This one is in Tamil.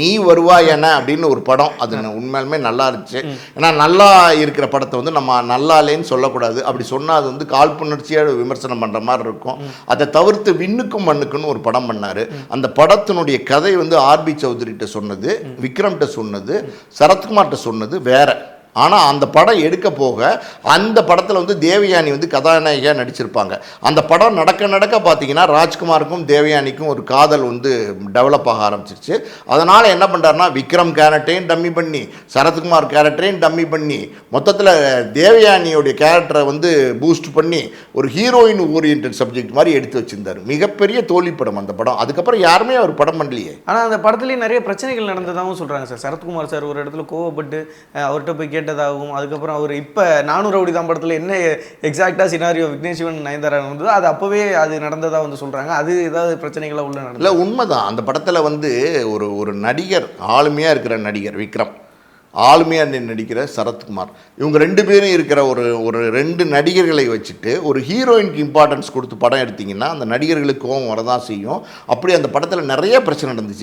நீ வருவாய் என்ன அப்படின்னு ஒரு படம், அது உண்மையாலுமே நல்லா இருந்துச்சு. ஏன்னா நல்லா இருக்கிற படத்தை வந்து நம்ம நல்லா இல்லைன்னு சொல்லக்கூடாது. அப்படி சொன்னால் அது வந்து காழ்ப்புணர்ச்சியாக விமர்சனம் பண்ணுற மாதிரி இருக்கும். அதை தவிர்த்து விண்ணுக்கும் மண்ணுக்குன்னு ஒரு படம் பண்ணார். அந்த படத்தினுடைய கதை வந்து ஆர்பி சௌத்ரிகிட்ட சொன்னது, விக்ரம்கிட்ட சொன்னது, சரத்குமார்கிட்ட சொன்னது வேற. ஆனால் அந்த படம் எடுக்க போக அந்த படத்தில் வந்து தேவயானி வந்து கதாநாயகியாக நடிச்சிருப்பாங்க. அந்த படம் நடக்க நடக்க பார்த்தீங்கன்னா ராஜ்குமாருக்கும் தேவயானிக்கும் ஒரு காதல் வந்து டெவலப் ஆக ஆரம்பிச்சிருச்சு. அதனால் என்ன பண்ணுறாருனா விக்ரம் கேரக்டரையும் டம்மி பண்ணி, சரத்குமார் கேரக்டரையும் டம்மி பண்ணி, மொத்தத்தில் தேவயானியோடைய கேரக்டரை வந்து பூஸ்ட் பண்ணி ஒரு ஹீரோயின் ஓரியன்ட் சப்ஜெக்ட் மாதிரி எடுத்து வச்சிருந்தார். மிகப்பெரிய தோல்வி படம் அந்த படம். அதுக்கப்புறம் யாருமே அவர் படம் பண்ணலையே. ஆனால் அந்த படத்துலேயும் நிறைய பிரச்சனைகள் நடந்ததாகவும் சொல்கிறாங்க சார். சரத்குமார் சார் ஒரு இடத்துல கோவப்பட்டு அவர்கிட்ட போய் கேட்டதாகவும், அதுக்கப்புறம் அவர் இப்போ 400 ரவுடி தான் படத்தில் என்ன எக்ஸாக்டாக சினாரியோ விக்னேஷ் சிவன் நயன்தாரா நடந்ததோ அது அப்போவே அது நடந்ததாக வந்து சொல்கிறாங்க. அது ஏதாவது பிரச்சனைகளாக உள்ள நடந்தது? இல்லை, உண்மைதான். அந்த படத்தில் வந்து ஒரு நடிகர், ஆளுமையாக இருக்கிற நடிகர் விக்ரம், ஆளுமையாக நடிக்கிற சரத்குமார், இவங்க ரெண்டு பேரும் இருக்கிற ஒரு ரெண்டு நடிகர்களை வச்சுட்டு ஒரு ஹீரோயினுக்கு இம்பார்ட்டன்ஸ் கொடுத்து படம் எடுத்திங்கன்னா அந்த நடிகர்களுக்கு கோவம் வரதான் செய்யும். அப்படி அந்த படத்தில் நிறைய பிரச்சனை நடந்துச்சு.